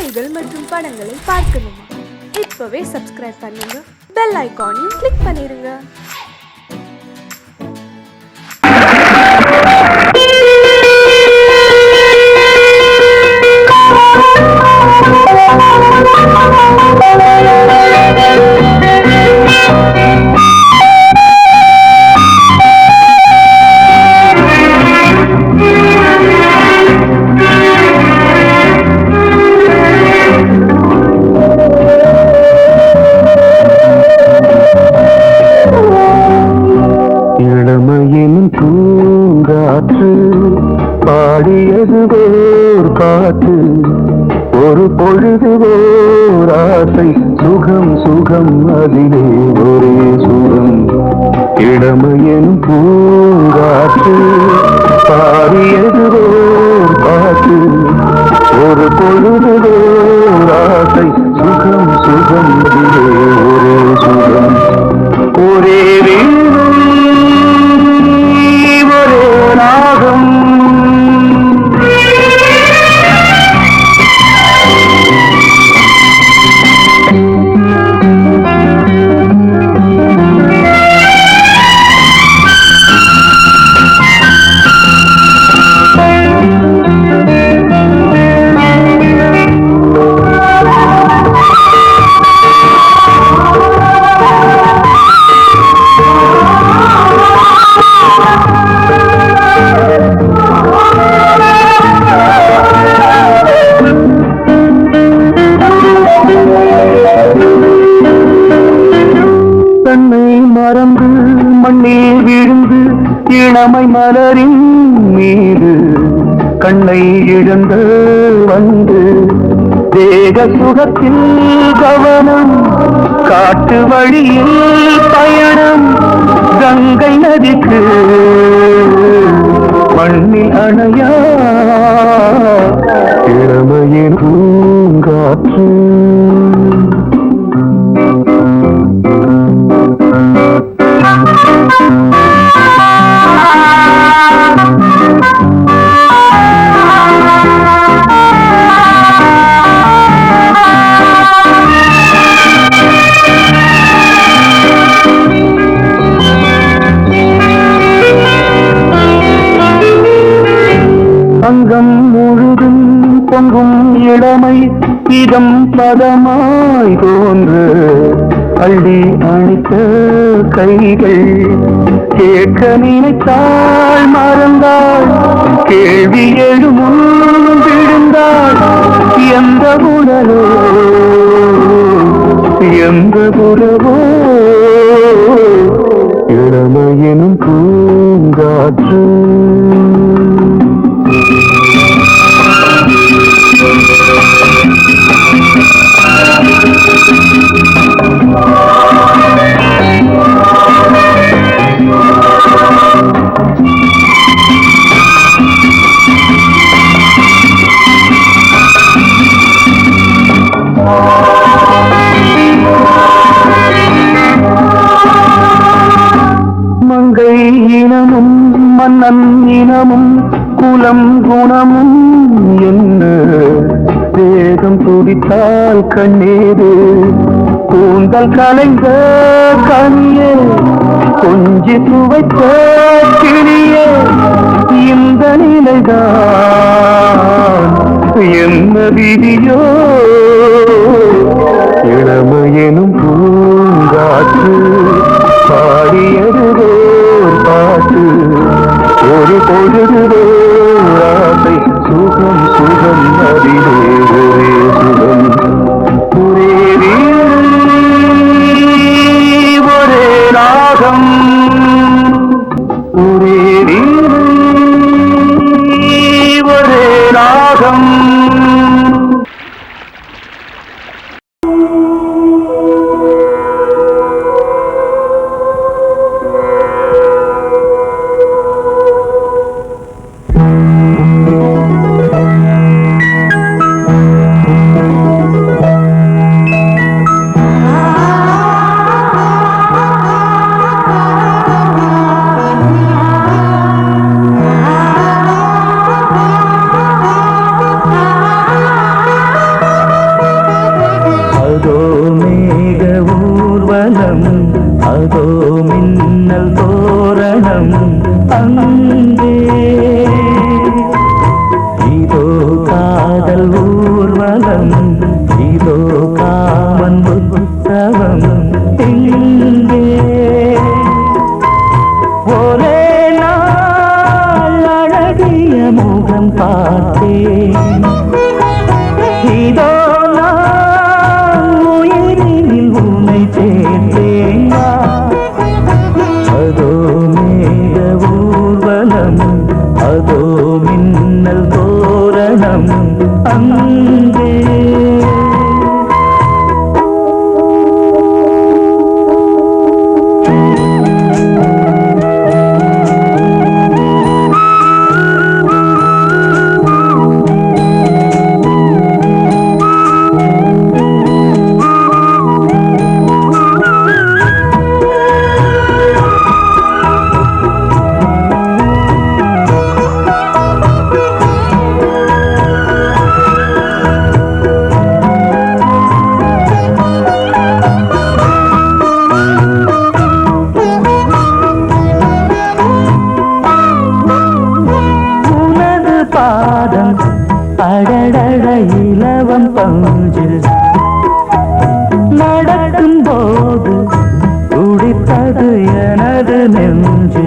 செய்திகள் மற்றும் படங்களை பார்க்கணுமா? இப்பவே சப்ஸ்கிரைப் பண்ணுங்க, பெல் ஐகானையும் கிளிக் பண்ணிருங்க. இளமையின் பூங்காற்று பாடியது ஓர் பாட்டு, ஒரு பொழுது ஓர் ஆசை, சுகம் சுகம் அதிலே ஒரே சுகம். இளமையின் பூங்காற்று பாடியது ஓர் பாட்டு, ஒரு பொழுது ஓர் ஆசை, சுகம் சுகம் அதிலே ஒரே சுகம். ஒரே மறந்து மண்ணில் விழுந்து இளமை மலரின் மீது கண்ணை இழந்த வந்து தேக சுகத்தில் கவனம், காட்டு வழியில் பயணம், கங்கை நதிக்கு மண்ணில் அணையா இளமையின் பூங்காற்று. அங்கம் முழுதும் பொங்கும் இளமை இதம் பதமாய் தோன்று, அள்ளி அணைத்த கைகள் கேட்க நினைத்தாள் மறந்தாள், கேள்வி எழுமுன் விழுந்தாள். எந்த உடலோ எந்த உறவோ இளமையெனும் பூங்காற்று. மங்கை இனமும் மன்னன் இனமும் குலம் குணமும் என்ன, வேகம் துடித்தால் கண்ணீரு கூந்தல் கலைந்த கனியே, கொஞ்சி துவைத்த கிளியே, இந்த நிலைதான் என்ன விதியோ. இளமையெனும் பூங்காற்று பாடியது ஓர் பாட்டு, ஒரு பொழுது ஆசை, சுகம் சுகம் அதிலே ஒரே சுகம். ஒரே ஒரே ராகம், ஒரே ஒரே ராகம். ஊர்வலம் இதோ காமன் உற்சவம் எங்கே ஒரே நாள் அழகிய முகம் பார்த்தேன் இதோ நான் உயிரினில் உன்னை சேர்த்தேன் அதோ மேக ஊர்வலம் அதோ மின்னல் தோரணம் அங்கே அடடட இலவம் பஞ்சு நடக்கும் போது துடித்தது எனது நெஞ்சு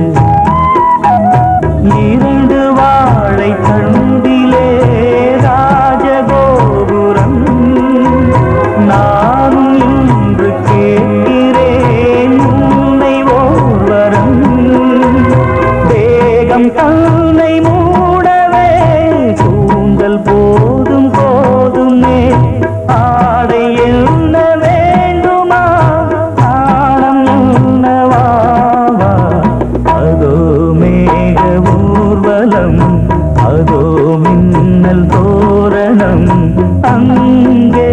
இரண்டு வாழை தண்டிலே ராஜகோபுரம் நானும் இன்று கேட்கிறேன் உன்னை ஓர்வரம் தேகம் தன்னை மூடவே கூந்தல் போதும் போதுமே ஆடை என்ன வேண்டுமா ஆடம் என்னவாவா அதோ மேக ஊர்வலம் அதோ மின்னல் தோரணம் அங்கே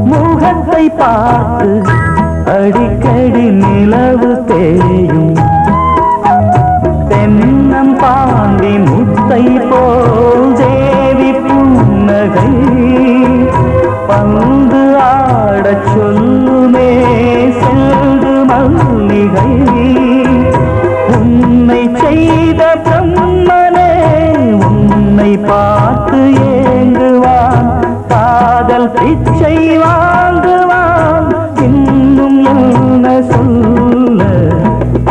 முகத்தை பார்த்து அடிக்கடி நிலவு தேயும் தென்னம் பாண்டி முத்தை போல் தேவி புன்னகை பந்து ஆடச் சொல்லுமே செல்து மல்லிகை உன்னை செய்த பிரம்மனே உன்னை பார்த்து ஏங்குவான் காதல் பிச்சை வாங்குவான் இன்னும் என்ன சொல்ல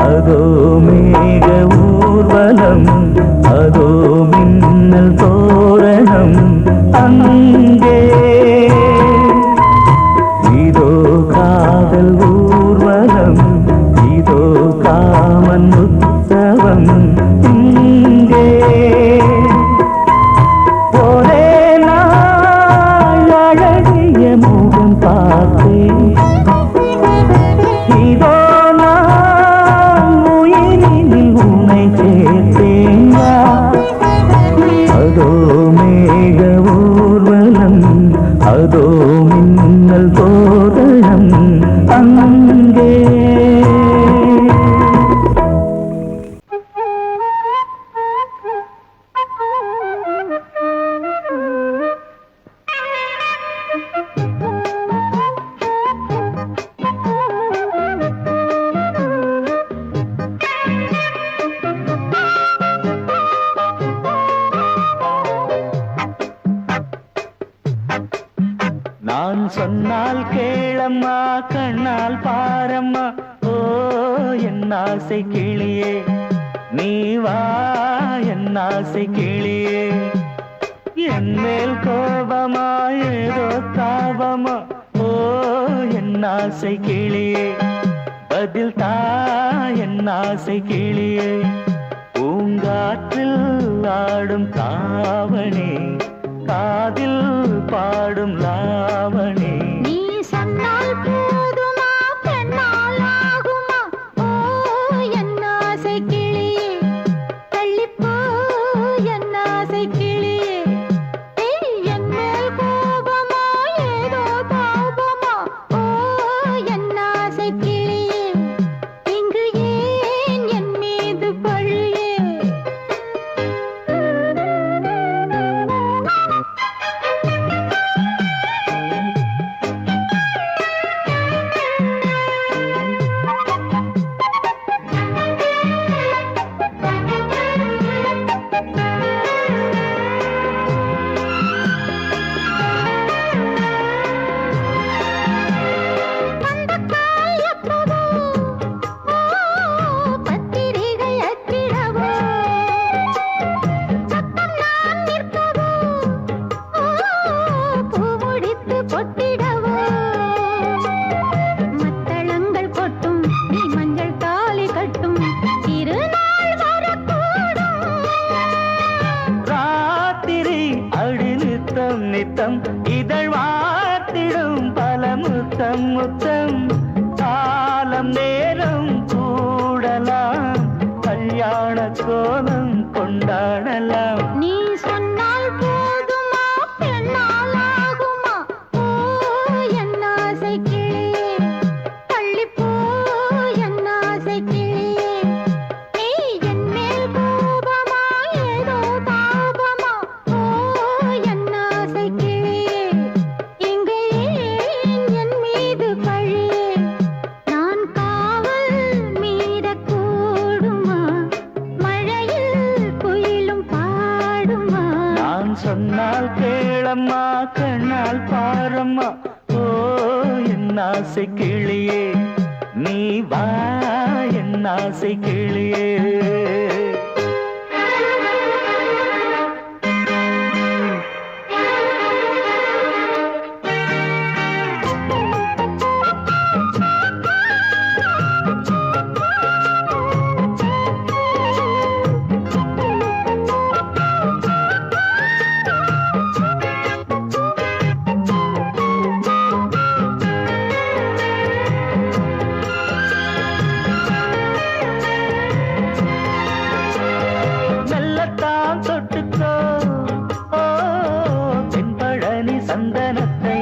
அதோ மேக ஊர்வலம் அதோ மின்னல் தோரணம் அங்கே இதோ காதல் ஊர்வலம் இதோ காமன் உற்சவம் இங்கே ஒரே நாள் அழகிய முகம் பார்த்தேன் இதோ நான் உயிரினில் உன்னை சேர்த்தேன் அதோ மேக ஊர்வலம் அதோ மின்னல் தோரணம் அங்கே நான் சொன்னால் கேளம்மா கண்ணால் பாரம்மா ஓ என் ஆசை கிளியே நீ வா என் ஆசை கிளியே என் மேல் கோபமா ஏதோ தாபமா ஓ என் ஆசை கிளியே பதில் தா என் ஆசை கிளியே பூங்காற்றில் ஆடும் தாவணி காதில் பாடும் லாவணி நீ சொன்னால் போதுமா பெண்ணால் ஆகுமா ஓ என் ஆசை கிளியே தள்ளிப்போ என் ஆசை கிளியே என் மேல் கோபமா ஏதோ தாபமா ஓ என் ஆசை கிளியே இங்கு ஏன் என் மீது பழியே நித்தம் இதழ் வாத்திடும் பல முத்தம் முத்தம் காலம் நேரம் கூடலாம் கல்யாண கோலம் கொண்டாடலாம் நீ சொன்னால் போதுமா பெண்ணால் ஆகுமா ஓ என் ஆசை கிளியே தள்ளிப்போ என் ஆசை கிளியே நீ என் மேல் கோபமா ஏதோ தாபமா ஓ என் ஆசை கிளியே இங்கே என் மீது பழியே நான் காவல் மீறக்கூடுமா மழையில் குயிலும் பாடுமா நான் சொன்னால் கேளம்மா கண்ணால் பாரம்மா ஓ என் ஆசை கிளியே நீ வா என் ஆசை கிளியே மெல்லத்தான் தொட்டுக்கோ ஓ தென்பழனி சந்தனத்தை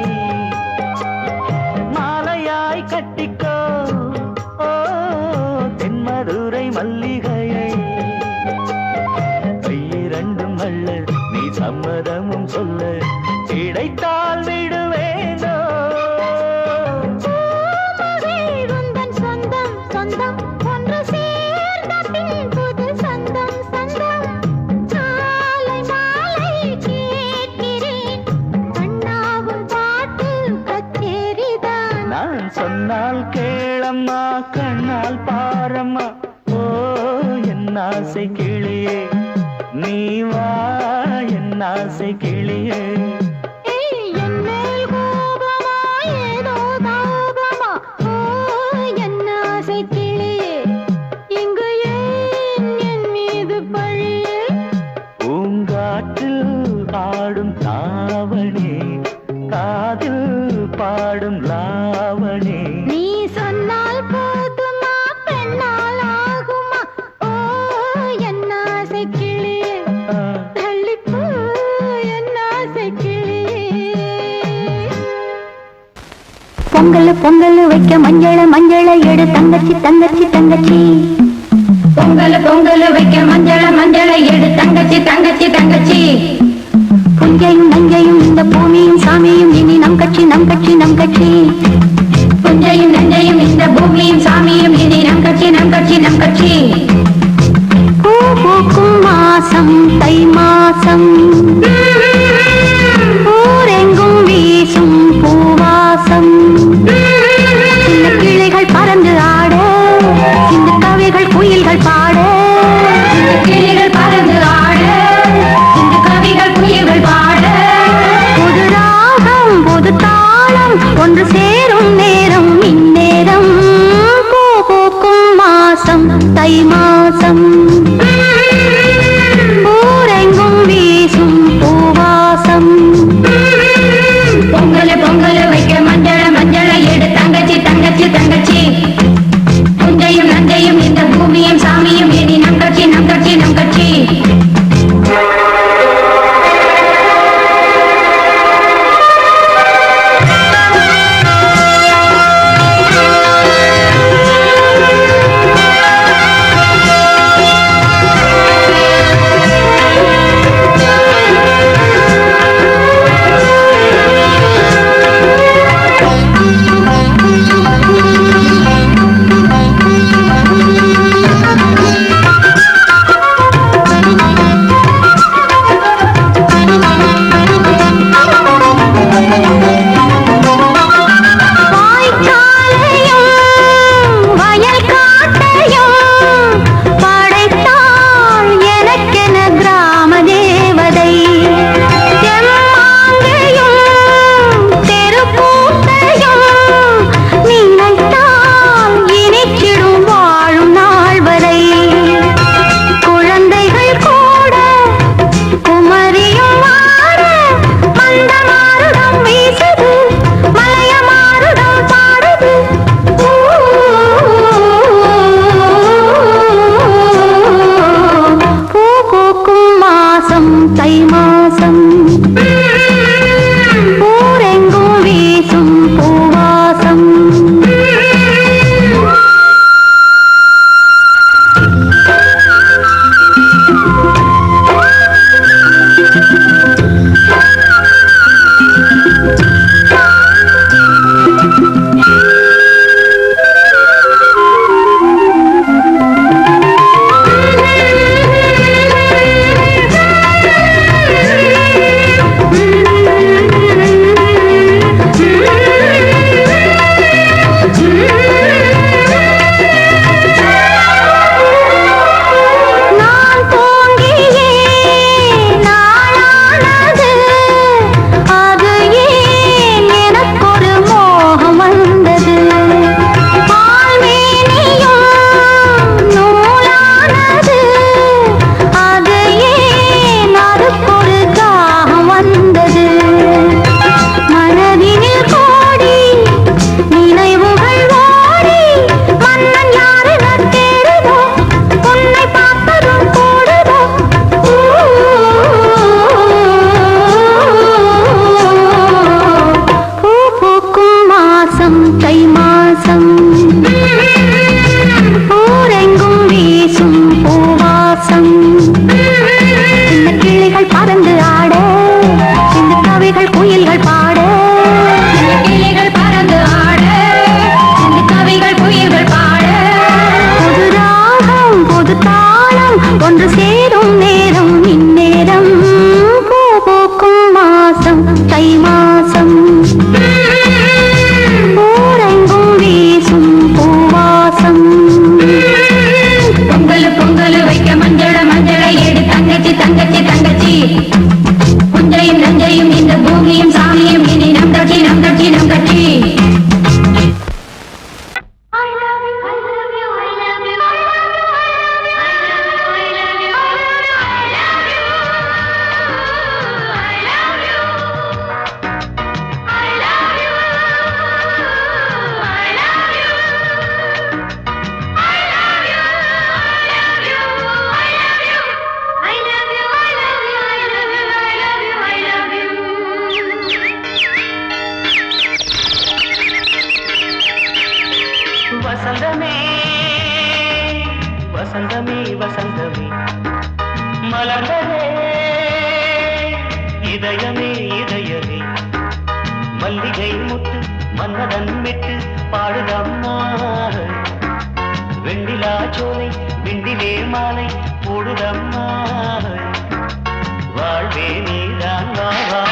மாலையாய் கட்டிக்கோ ஓ தென்மதுரை மல்லிகையை கையிரண்டும் அள்ள நீ சம்மதமும் சொல்ல கிடைத்தால் விடுவேனோ உந்தன் சொந்தம் சொந்தம் ஒன்று சேர்ந்த பின் புது சொந்தம் சொந்தம் மாலை மாலை கேட்கிறேன் அண்ணாவும் பாட்டு கச்சேரிதான் நான் சொன்னால் கேளம்மா கண்ணால் பாரம்மா ஓ என் ஆசை கிளியே நீ வா என் ஆசை கிளியே என் மேல் கோபமா ஏதோ தாபமா ஓ என் ஆசை கிளியே இங்கு ஏன் என் மீது பழியே பூங்காற்றில் ஆடும் தாவணி காதில் பாடும் லாவணி நீ சொன்னால் போதுமா பெண்ணால் ஆகுமா ஓ என் ஆசை கிளியே தள்ளிப்போ என் ஆசை கிளியே பொங்கல் பொங்கல் வைக்க மஞ்சள மஞ்சள எடு தங்கச்சி தங்கச்சி தங்கச்சி பொங்கல் பொங்கல் வைக்க மஞ்சள மஞ்சள எடு தங்கச்சி தங்கச்சி தங்கச்சி புஞ்சையும் நஞ்சையும் இந்த பூமியும் சாமியும் இனி நம் கட்சி நம் கட்சி நம் கட்சி புஞ்சையும் நஞ்சையும் இந்த பூமியும் சாமியும் இனி நம் கட்சி நம் கட்சி நம் கட்சி பூ பூக்கும் மாசம் தை மாசம் ஊரெங்கும் வீசும் பூவாசம் சின்ன கிளைகள் பறந்து ஆட இந்த கவிகள் குயில்கள் பாட கிளிகள் பறந்து ஆட இந்த கவிகள் குயில்கள் பாட புது ராகம் புது தாளம் ஒன்று சேரும் நேரம் இந்நேரம் பூ தை மாசம் ஊரெங்கும் வீசும் பூவாசம் பொங்கல் பொங்கல் வைக்க மஞ்சள மஞ்சள எடு தங்கச்சி தங்கச்சி தங்கச்சி புஞ்சையும் நஞ்சையும் இந்த பூமியும் சாமியும் இனி நம் கட்சி நம் கட்சி நம் கட்சி தை மாசம் ஊரெங்கும் வீசும் பூவாசம் தை மாசம் ஊரெங்கும் வீசும் பூவாசம் சின்ன கிளிகள் பறந்து ஆட சின்ன கவிகள் குயில்கள் பாட கிளிகள் பறந்து ஆட சின்ன கவிகள் குயில்கள் பாட புது ராகம் புது தாளம் ஒன்று சேரும் நேரம் இந்நேரம் பூ பூக்கும் மாசம் தை மாசம் பொங்கல் பொங்கல் வைக்க மஞ்சள மஞ்சள எடு தங்கச்சி தங்கச்சி தங்கச்சி புஞ்சையும் நஞ்சையும் இந்த பூமியும் சாமியும் இனி நம் கட்சி நம் கட்சி நம் கட்சி வசந்தமே வசந்தமே வசந்தமே மலர்ந்ததே இதயமே இதயமே மல்லிகை முத்து மன்னதன் மெட்டு பாடுதம்மா வெண்ணிலா சோலை வெண்டிலே மாலை போடுதம்மா வாழ்வே நீதான் வா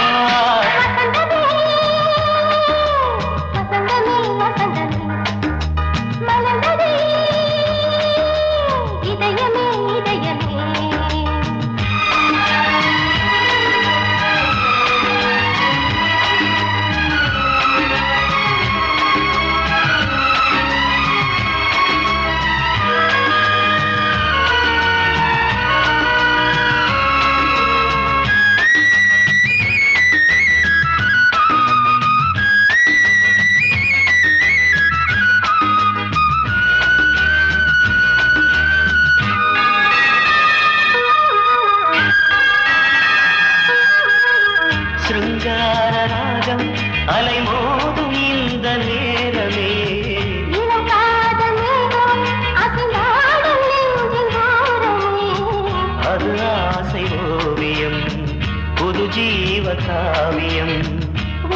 காவியம்.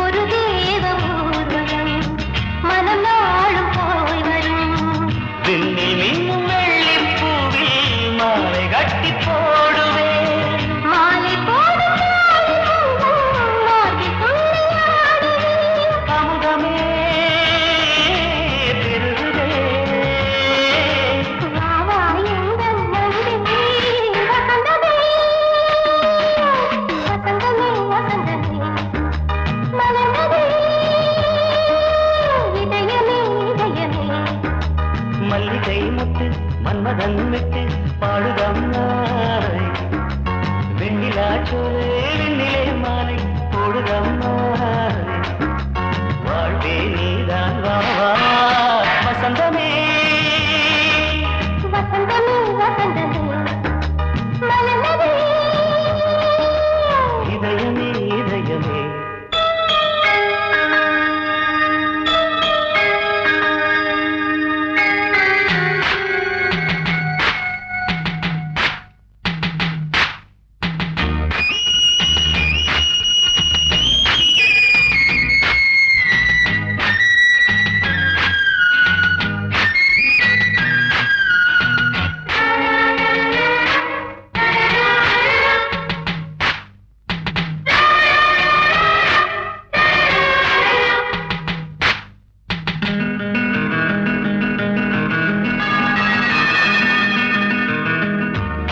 ஒரு தேவ ஊர்வலம் மனம் நாளும் போய் வரும். விண்ணில் மின்னும் வெள்ளி பூவில் மாலை கட்டி போடுவேன். மாலை போடும் மாலை துள்ளியாடுவேன். அமுதமே பெருகுதே. வாவா எங்கள் நந்தினி வசந்தமே வசந்தமே வசந்தமே மலர்ந்ததே இதயமே இதயமே. மல்லிகை முத்து மன்மதன் விட்டு பாடுதம்மாய். வெண்ணிலா சோலை வெண்ணிலே மாலை போடுதம்மாய். வாழ்வே நீதான் வா வா வசந்தமே. வசந்தமே வசந்தமே மலர்ந்ததே இதயமே இதயமே.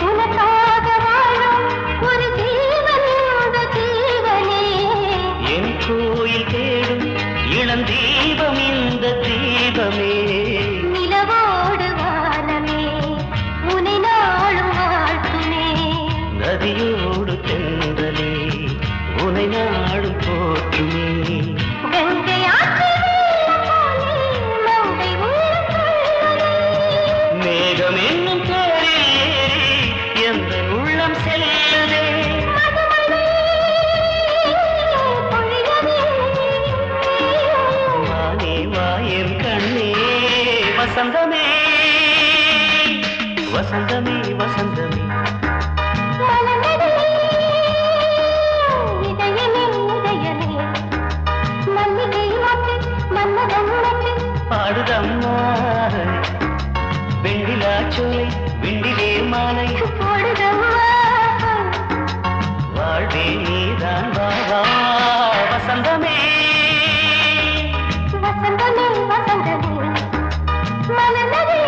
உனக்காக வாழும் ஒரு ஜீவன் இந்த ஜீவனே. என் கோயில் தேடும் இளந்தீபம் இந்த தீபமே. நிலவோடு வானமே உனை நாளும் வாழ்த்துமே. நதியோடு தென்றலே உனை நாடும் போற்றுமே. கங்கை ஆற்று வெள்ளம் போலே மங்கை உள்ளம் துள்ளுதே. மேகம் என்னும் பேரில் ஏறி எந்த உள்ளம் செல்லுதே. மதுமழை பொழியவே. வானே வாயன் கண்ணே வசந்தமே வசந்தமே வசந்தமே. மலர்ந்ததே இதயமே இதயமே. மல்லிகை மொட்டு மன்மதன் மொட்டு பாடுதம்மாய். வெண்ணிலா சோலை விண்டிலே மாலை போடுதம்மா. வாழ்வே நீதான் வா வா வசந்தமே. வசந்தமே வசந்தமே மலர்ந்ததே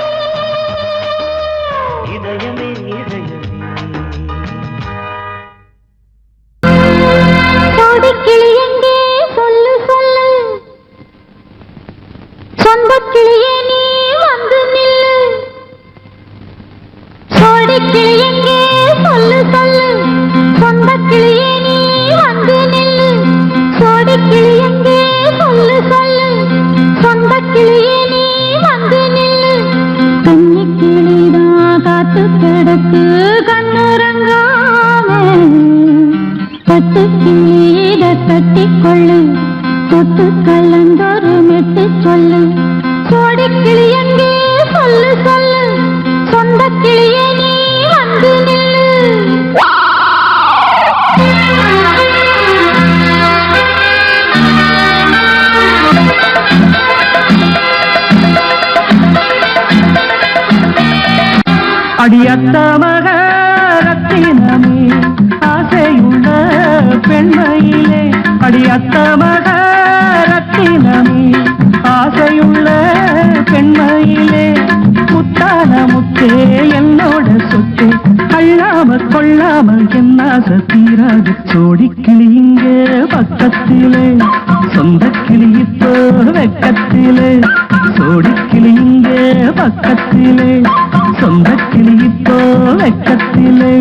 இதயமே இதயமே. கோடிக்கிளி எங்கே சொல்லு சொல்லு. சொந்தக் கிளியே நீ வந்து நில்லு. கோடிக்கிளி எங்கே சொல்லு சொல்லு. சொந்தக் கிளியே நீ வந்து நில்லு. கோடிக்கிளி எங்கே சொல்லு சொல்லு. சொந்தக் கிளியே நீ வந்து நில்லு. கன்னி கிளிதான் காத்து கிடக்கு கண்ணுறங்காம. பட்டு கிளீட கட்டிக்கொள்ளு தொட்டு கலந்தொரு மெட்டு சொல்லு. கோடிக்கிளி எங்கே சொல்லு சொல்லு. சொந்த கிளியே நீ வந்து நில்லு. அடியத்த மகரத்தினமே ஆசையுள்ள பெண்மையிலே. அடியத்த மகரத்தினமே ஆசையுள்ள பெண்மையிலே. முத்தான முத்தே என்னோட சொத்து அள்ளாம கொள்ளாம என்ன தீராது. சோடிக்கிளி இங்க பக்கத்திலே சொந்த கிளி இப்போ வெக்கத்திலே. சோடிக்கிளி இங்க பக்கத்திலே சொந்த கிளி இப்போ வெக்கத்திலே.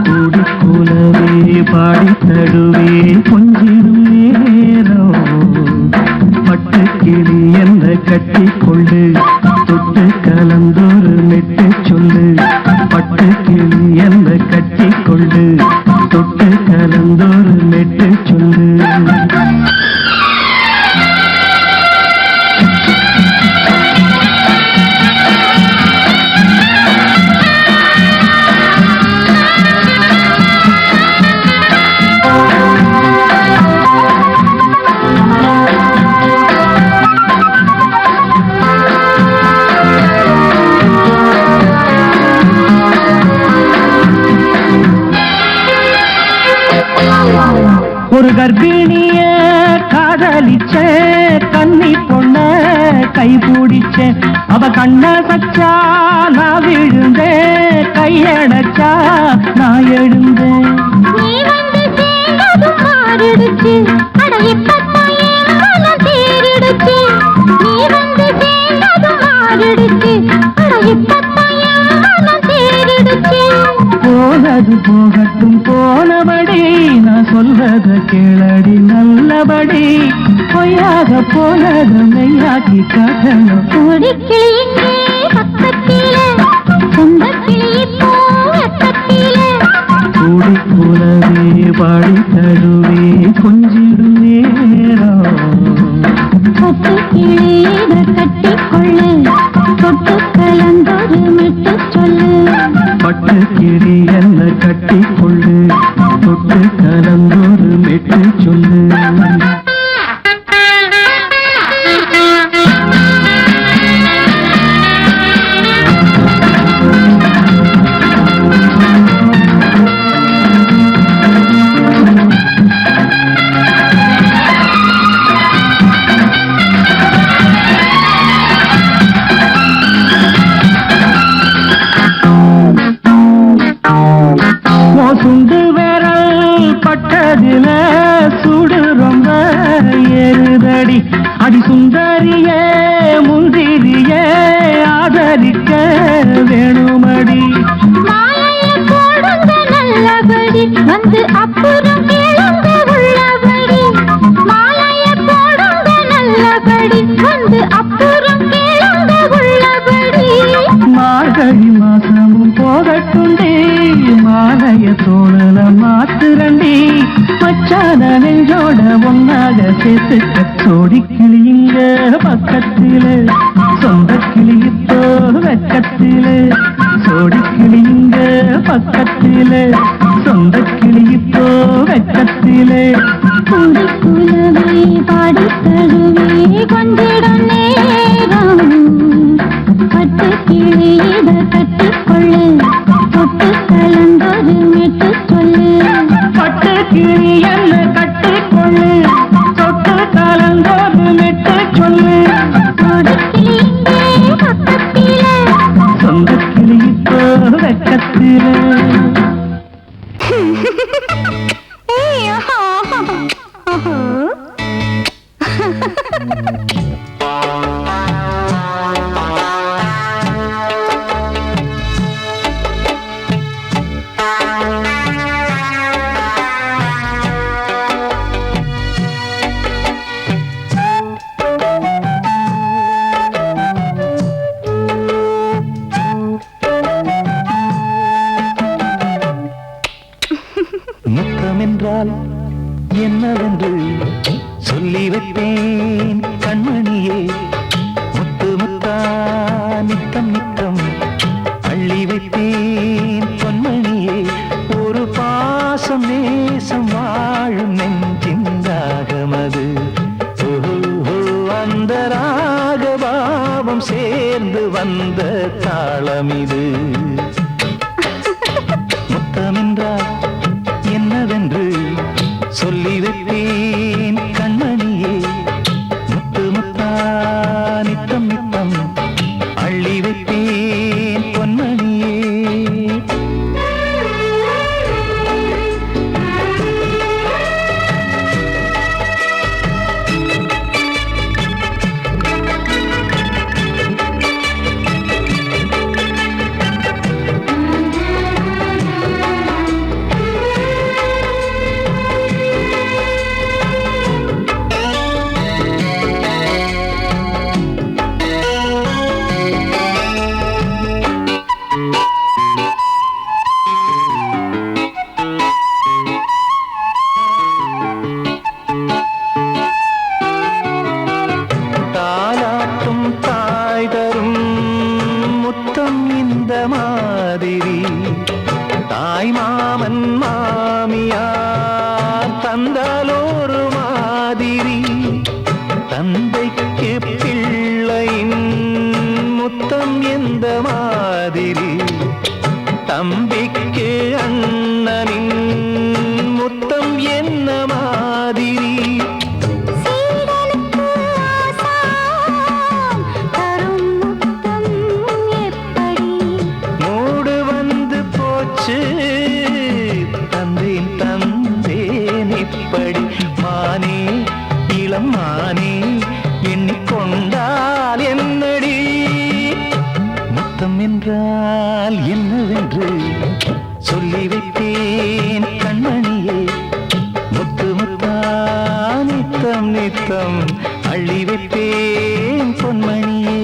கூடி கூலவே பாடி தடுவே கொஞ்சிடும் நேரம். பட்டு கிளி என்ன கட்டி கொண்டு தொட்டு கலந்தொரு மெட்டு சொல்லு. பட்டு கிளி என்ன கட்டி கொண்டு தொட்டு கலந்தொரு மெட்டு சொல்லு. கர்ப்பிணிய காதலிச்ச கன்னி பொண்ண கை பிடிச்ச அவ கண்ண சச்சா நான் விழுந்தேன் கையடைச்சா நான் எழுந்தேன் நீ வந்து சேர்ந்ததும் மாறிடுச்சு அட இப்பத்தான் என் மனம் தேறிடுச்சு நீ வந்து சேர்ந்ததும் மாறிடுச்சு அட இப்பத்தான் என் மனம் தேறிடுச்சு போனது போகட்டும் போனபடி நான் சொல்றத கேளடி நல்லபடி பொய்யாக போனது மெய்யாக்கி காட்டணும் கோடிக்கிளி இங்கே பக்கத்திலே சொந்த கிளி இப்போ பக்கத்திலே கூடி கூடவே பாடி தழுவே கொஞ்சிடும் நேரம் பட்டு கிளியிட கட்டிக்கொள்ளு தொட்டு கலந்தொரு மிட்டு சொல்லு பட்டு கிளி என்ன கட்டிக்கொள்ளு தொட்டு கலந்தொரு மெட்டு சொல்லு சுண்டு விரல் பட்டதில சுடு ரொம்ப ஏறுதடி அடி சுந்தரியே முந்திரியே ஆதரிக்க வேணுமடி மாலைய போடுங்க நல்லபடி வந்து அப்புறம் கேளுங்க உள்ளபடி மாலைய போடுங்க நல்லபடி வந்து அப்புறம் கேளுங்க உள்ளபடி மார்கழி மாசமும் போகட்டுண்டி மாலைய தோழல மாத்துரண்டி மச்சான நெஞ்சோட ஒன்னாக சேர்த்துக்க சோடி கிளியுங்க பக்கத்தில சொந்த கிளி இப்போ வெக்கத்தில சோடி கிளியுங்க பக்கத்தில சொந்த கிளி இப்போ வெக்கத்தில கூடி குலவே பாடி தழுவே கொஞ்சிடம் நேரம் பட்டு கிளியிட கட்டிக்கொள்ளு தொட்டு கலந்தொரு மிட்டு சொல்லு பட்டு கிளி என்ன கட்டிக்கொள்ளு தொட்டு கலந்தோடு மெட்டு சொல்லு கோடிக்கிளி இங்கே பக்கத்திலே சொந்த கிளி இப்போ வெக்கத்தில முத்தமென்றால் என்னவென்று சொல்லி வைப்பேன் கண்மணியே முத்து முத்தா நித்தம் நித்தம் அள்ளி வைப்பேன் பொன்மணியே ஒரு பாசம் நேசம் வாழும் நெஞ்சின் ராகமது ஓஹோ அந்த ராகபாவம் சேர்ந்து வந்த தாளம் இது முத்தமென்றால் என்னவென்று சொல்லி வைப்பேன் கண்மணியே முத்து முத்தா நித்தம் நித்தம் அள்ளி வைப்பேன் பொன்மணியே தம்பிக்கு அண்ணனின் முத்தம் என்ன மாதிரி என்னவென்றால் என்னவென்று சொல்லி வைத்தேன் கண்மணியே. முத்து முத்தா நித்தம் நித்தம் அள்ளி வைத்தேன் பொன்மணியே.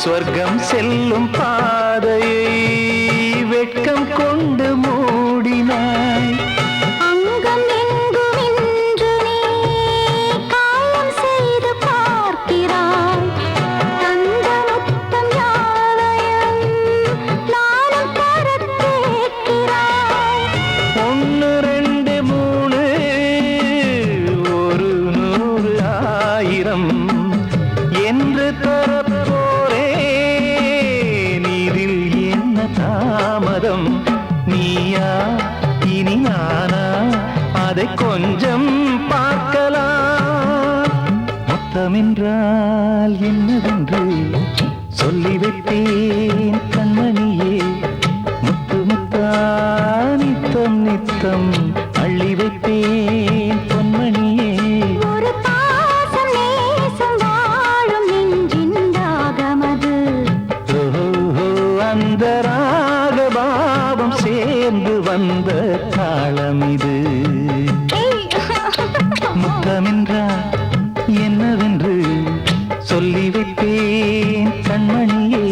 சொர்க்கம் செல்லும் பாதையை வெட்கம் கொண்டு மூடினாய். அங்கம் எங்கும் இன்று நீ காயம் செய்து பார்க்கிறாய். தந்த முத்தம் யாவையும் நானும் தர கேட்கிறாய். 1 2 3 ஒரு 100 1000 என்று தாமதம். நீயா இனி நானா அதை கொஞ்சம் பார்க்கலாம். மொத்தமென்றால் என்னவென்று சொல்லி வைத்தேன் கண்மணியே. முத்து முத்தா நித்தம் நித்தம் அள்ளி வைத்தேன் பொன்மணியே. ஒரு பாசம் நேசம் வாழும் நெஞ்சின் ராகமது. அந்த ராகபாவம் சேர்ந்து வந்த தாளம் இது. முத்தமென்றால் என்னவென்று சொல்லி வைத்தேன் கண்மணியே.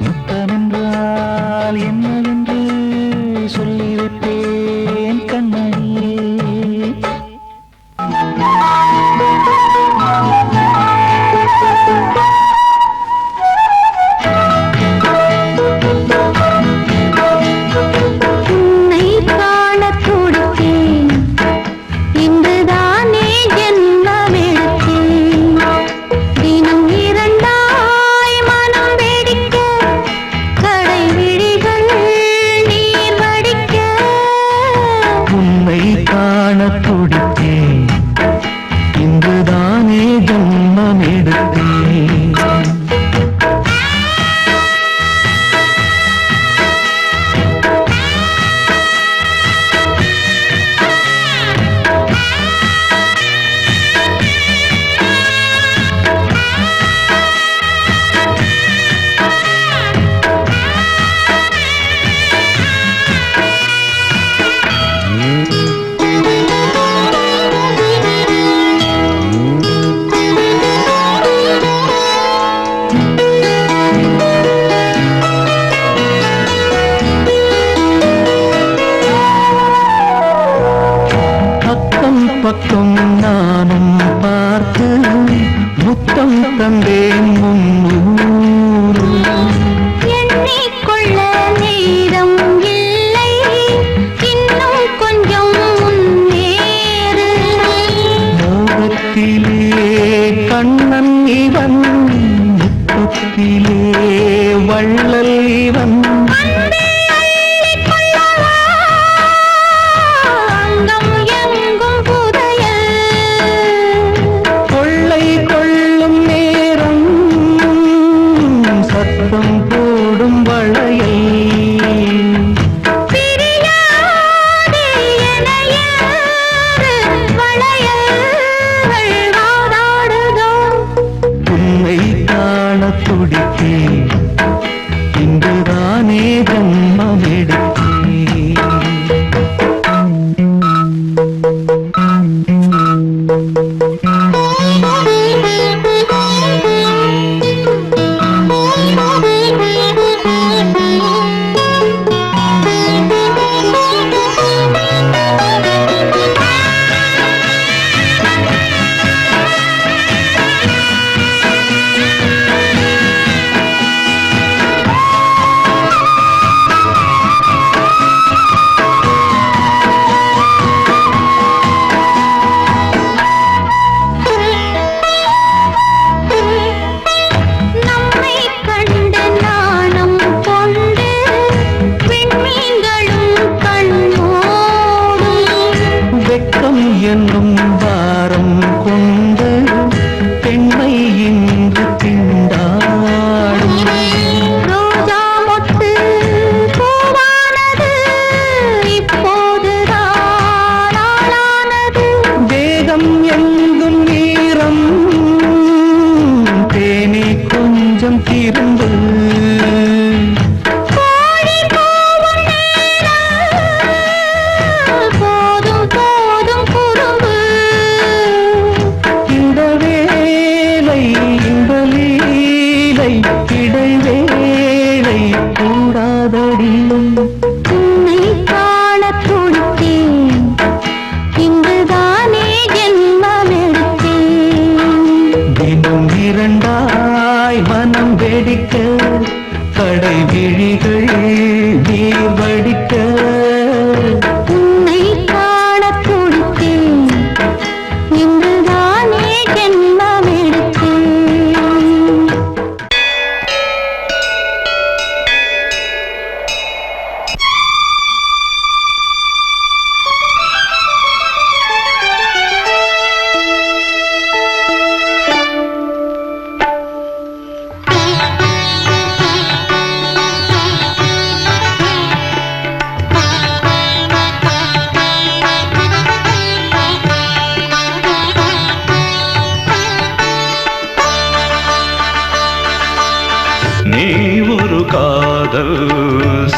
முத்தமென்றால் என்னவென்று சொல்லி வைத்தேன் கண்மணியே. பக்கம் நானும் பார்த்து முத்தம் தந்தேன் முன்னூறு. எண்ணிக்கொள்ள நேரம் இல்லை, இன்னும் கொஞ்சம் முன்னேறு. மோகத்திலே கண்ணன் இவன், முத்தத்திலே வள்ளல் இவன். துடித்தே இங்குதானே தினம் இரண்டாய் மனம் வெடிக்க கடை விழிகள் நீர் வடிக்க உன்னை காண துடித்தேன் இன்றுதானே ஜென்மம் எடுத்தேன் நீ ஒரு காதல்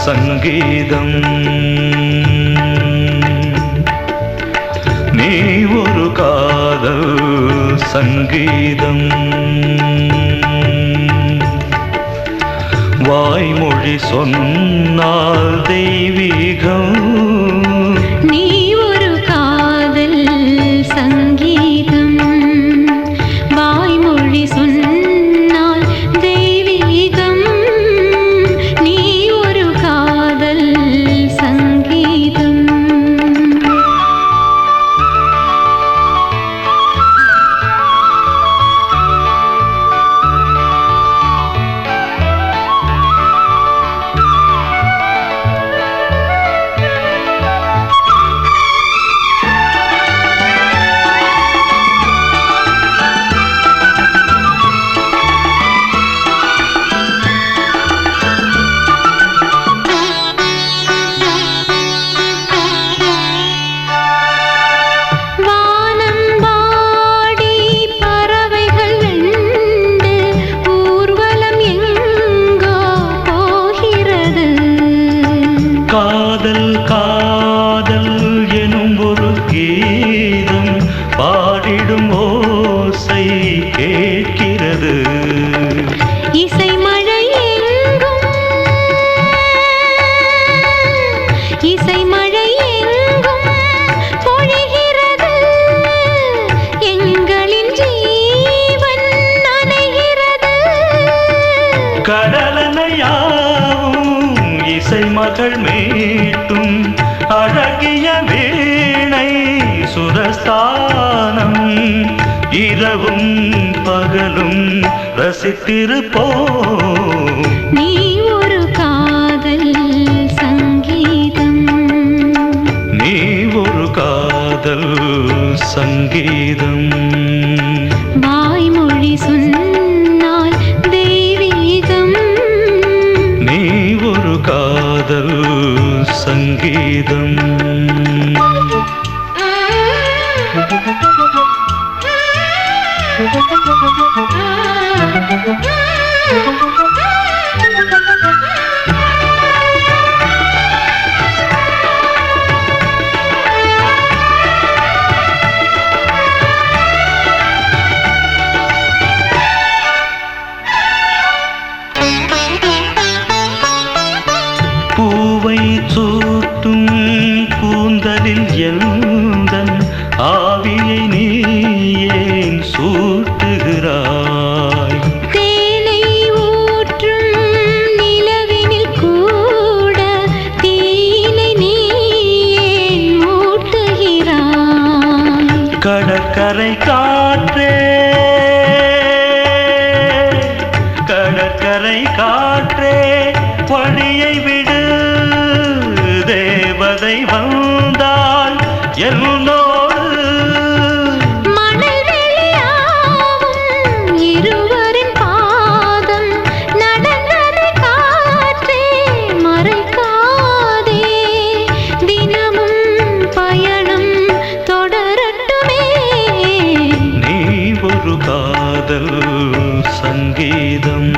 சங்கீதம் நீ ஒரு காதல் சங்கீதம் வாய்மொழி சொன்னால் தெய்வீகம் நீ ஒரு காதல் சங்கீதம் வாய்மொழி சொன்னால் தெய்வீகம் நீ ஒரு காதல் சங்கீதம் காதல் காதல் எனும் ஒரு கீதம் பாடிடும் ஓசை கேட்கிறது இசை மழை எங்கும் இசை மழை எங்கும் பொழிகிறது எங்களின் ஜீவன் நனைகிறது கடலனையாவும் இசை மகள் மீட்டும் அழகிய வீணை சுரஸ்தானம் இரவும் பகலும் ரசித்திருப்போம் நீ ஒரு காதல் சங்கீதம் நீ ஒரு காதல் சங்கீதம் வாய்மொழி சொன்னால் தெய்வீகம் நீ ஒரு காதல் சங்கீதம் பூவை சூட்டும் கூந்தலில் எந்தன் ஆவியை நீ ஏன் சூட்டுகிறாய் தேனை ஊற்றும் நிலவினில் கூட தீனை நீ ஏன் மூட்டுகிறாய் கடற்கரை காற்றே கடற்கரை காற்றே பணியை விடு தேவதை வந்தால் என்னோடு மணல் வெளியாகும் இருவரின் பாதம் நடந்ததை காற்றே மறைக்காதே தினமும் பயணம் தொடரட்டுமே நீ ஒரு காதல் சங்கீதம்